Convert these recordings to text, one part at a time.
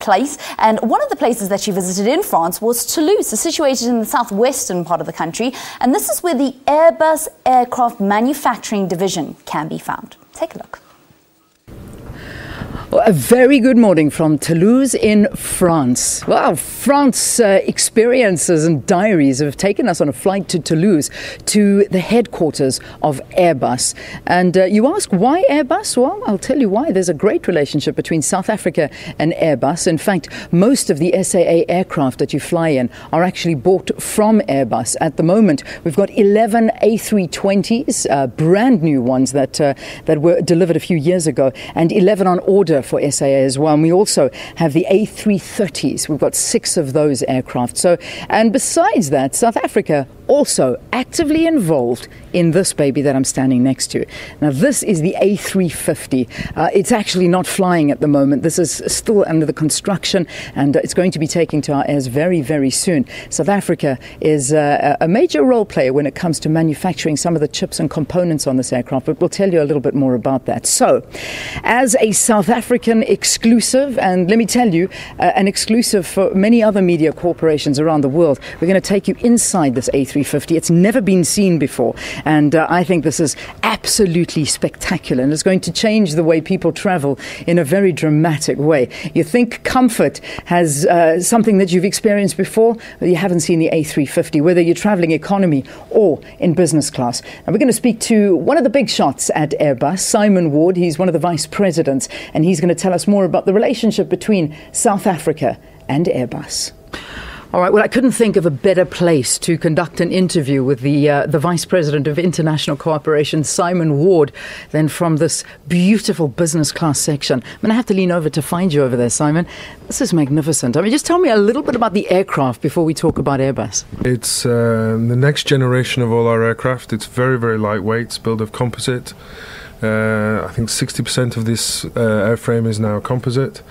place. And one of the places that she visited in France was Toulouse, situated in the southwestern part of the country. And this is where the Airbus aircraft manufacturing division can be found. Take a look. Well, a very good morning from Toulouse in France. Well, France experiences and diaries have taken us on a flight to Toulouse, to the headquarters of Airbus. And you ask, why Airbus? Well, I'll tell you why. There's a great relationship between South Africa and Airbus. In fact, most of the SAA aircraft that you fly in are actually bought from Airbus. At the moment, we've got 11 A320s, brand new ones that were delivered a few years ago, and 11 on order for SAA as well. And we also have the A330s. We've got 6 of those aircraft. So, and besides that, South Africa also actively involved in this baby that I'm standing next to. Now, this is the A350. It's actually not flying at the moment. This is still under the construction, and it's going to be taking to our airs very, very soon. South Africa is a major role player when it comes to manufacturing some of the chips and components on this aircraft, but we'll tell you a little bit more about that. So, as a South African exclusive, and let me tell you, an exclusive for many other media corporations around the world, we're going to take you inside this A350. It's never been seen before, and I think this is absolutely spectacular, and it's going to change the way people travel in a very dramatic way. You think comfort has something that you've experienced before, but you haven't seen the A350, whether you're traveling economy or in business class. And we're going to speak to one of the big shots at Airbus, Simon Ward. He's one of the vice presidents, and he's going to tell us more about the relationship between South Africa and Airbus. All right, well, I couldn't think of a better place to conduct an interview with the Vice President of International Cooperation, Simon Ward, than from this beautiful business class section. I'm going to have to lean over to find you over there, Simon. This is magnificent. I mean, just tell me a little bit about the aircraft before we talk about Airbus. It's the next generation of all our aircraft. It's very, very lightweight. It's built of composite. I think 60% of this airframe is now composite.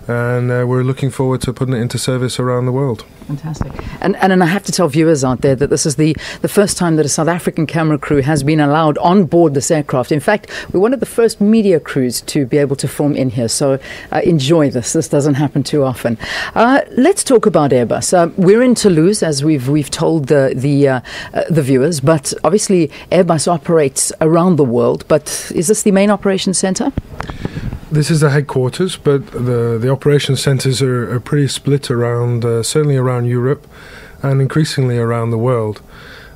And we're looking forward to putting it into service around the world. Fantastic. And I have to tell viewers out there that this is the first time that a South African camera crew has been allowed on board this aircraft. In fact, we're one of the first media crews to be able to film in here. So enjoy this. This doesn't happen too often. Let's talk about Airbus. We're in Toulouse, as we've told the viewers, but obviously Airbus operates around the world. But is this the main operations centre? This is the headquarters, but the operations centres are pretty split around, certainly around Europe and increasingly around the world.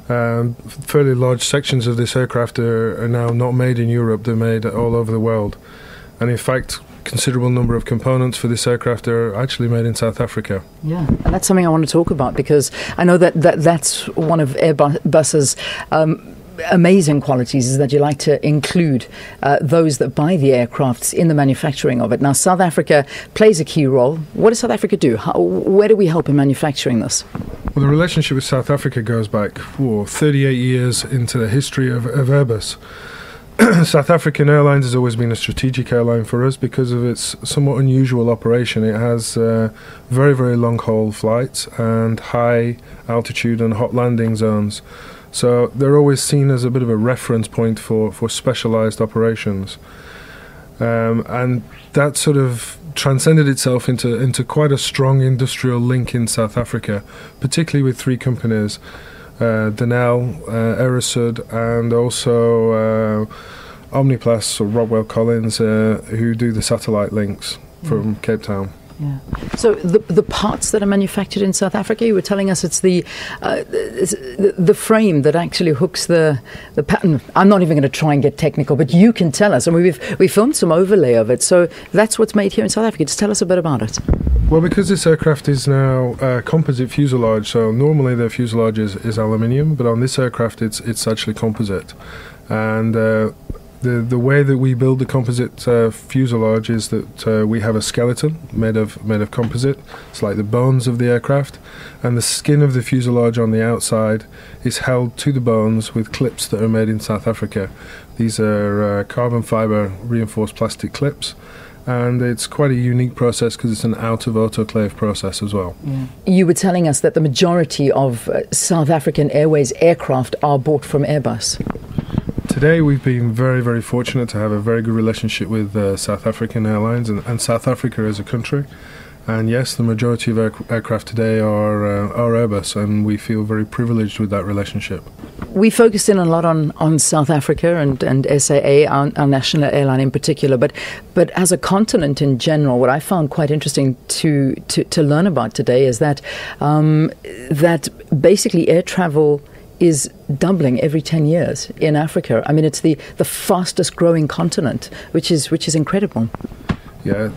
Fairly large sections of this aircraft are now not made in Europe, they're made all over the world. And in fact, considerable number of components for this aircraft are actually made in South Africa. Yeah, and that's something I want to talk about, because I know that's one of Airbus's amazing qualities, is that you like to include those that buy the aircrafts in the manufacturing of it. Now, South Africa plays a key role. What does South Africa do? Where do we help in manufacturing this? Well, the relationship with South Africa goes back 38 years into the history of Airbus. South African Airlines has always been a strategic airline for us because of its somewhat unusual operation. It has very, very long-haul flights and high altitude and hot landing zones. So they're always seen as a bit of a reference point for specialised operations. And that sort of transcended itself into quite a strong industrial link in South Africa, particularly with 3 companies, Denel, Aerosud, and also Omniplas or Rockwell Collins, who do the satellite links from Cape Town. Yeah. So the parts that are manufactured in South Africa, you were telling us it's the frame that actually hooks the pattern. I'm not even going to try and get technical, but you can tell us. And we filmed some overlay of it. So that's what's made here in South Africa. Just tell us a bit about it. Well, because this aircraft is now composite fuselage, so normally the fuselage is aluminium, but on this aircraft it's actually composite. And the way that we build the composite fuselage is that we have a skeleton made of composite. It's like the bones of the aircraft, and the skin of the fuselage on the outside is held to the bones with clips that are made in South Africa. These are carbon fibre reinforced plastic clips, and it's quite a unique process because it's an out-of-autoclave process as well. Yeah. You were telling us that the majority of South African Airways aircraft are bought from Airbus. Today we've been very, very fortunate to have a very good relationship with South African Airlines and South Africa as a country. And yes, the majority of aircraft today are Airbus, and we feel very privileged with that relationship. We focused in a lot on South Africa and SAA, our national airline in particular, but as a continent in general, what I found quite interesting to learn about today is that that basically air travel is doubling every 10 years in Africa. I mean, it's the fastest growing continent, which is incredible. Yeah,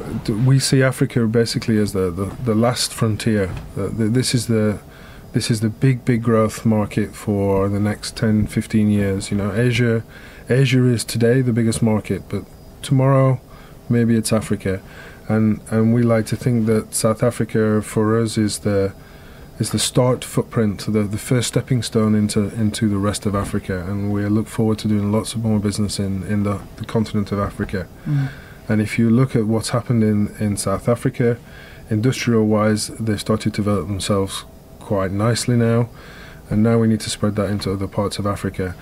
we see Africa basically as the last frontier. This is the big growth market for the next 10, 15 years. You know, Asia is today the biggest market, but tomorrow maybe it's Africa, and we like to think that South Africa for us is the start footprint, the first stepping stone into the rest of Africa, and we look forward to doing lots of more business in the continent of Africa. And if you look at what's happened in South Africa, industrial-wise, they've started to develop themselves quite nicely now, and now we need to spread that into other parts of Africa.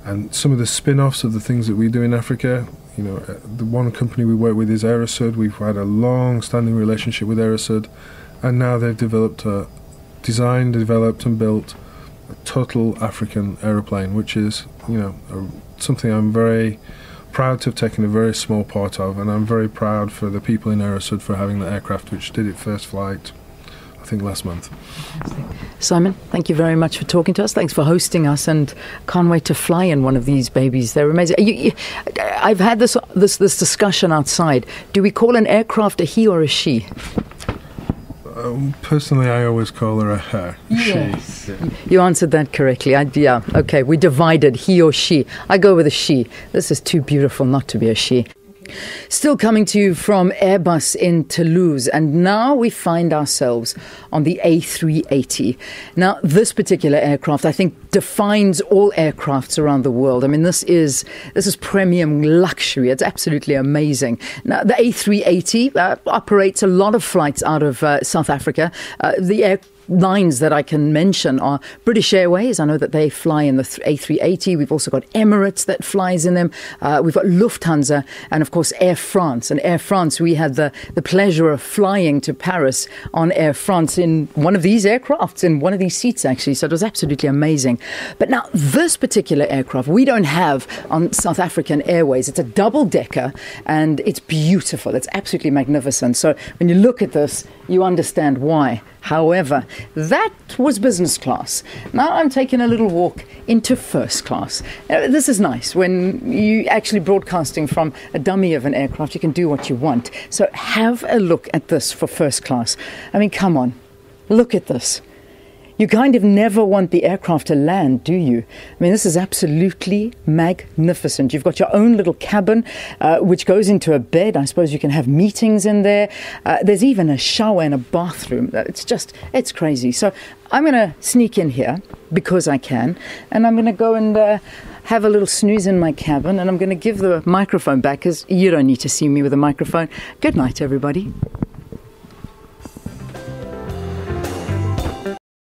And some of the spin-offs of the things that we do in Africa, you know, the one company we work with is Aerosud. We've had a long-standing relationship with Aerosud, and now they've designed, developed, and built a total African aeroplane, which is, you know, something I'm very proud to have taken a very small part of, and I'm very proud for the people in Aerosud for having the aircraft which did its first flight, I think, last month. Fantastic. Simon, thank you very much for talking to us. Thanks for hosting us, and can't wait to fly in one of these babies. They're amazing. I've had this discussion outside. Do we call an aircraft a he or a she? Personally, I always call her a her. Yes. She. You answered that correctly. Yeah, okay, we divided, he or she. I go with a she. This is too beautiful not to be a she. Still coming to you from Airbus in Toulouse, and now we find ourselves on the A380. Now, this particular aircraft, I think, defines all aircrafts around the world. I mean, this is premium luxury. It's absolutely amazing. Now, the A380 operates a lot of flights out of South Africa. The lines that I can mention are British Airways. I know that they fly in the A380. We've also got Emirates that flies in them. We've got Lufthansa and, of course, Air France. And Air France, we had the pleasure of flying to Paris on Air France in one of these aircrafts, in one of these seats, actually. So it was absolutely amazing. But now, this particular aircraft, we don't have on South African Airways. It's a double-decker, and it's beautiful. It's absolutely magnificent. So when you look at this, you understand why. However, that was business class. Now I'm taking a little walk into first class. This is nice. When you actually broadcasting from a dummy of an aircraft, you can do what you want. So have a look at this for first class. I mean, come on, look at this. You kind of never want the aircraft to land, do you? I mean, this is absolutely magnificent. You've got your own little cabin, which goes into a bed. I suppose you can have meetings in there. There's even a shower and a bathroom. It's crazy. So I'm going to sneak in here because I can, and I'm going to go and have a little snooze in my cabin, and I'm going to give the microphone back because you don't need to see me with a microphone. Good night, everybody.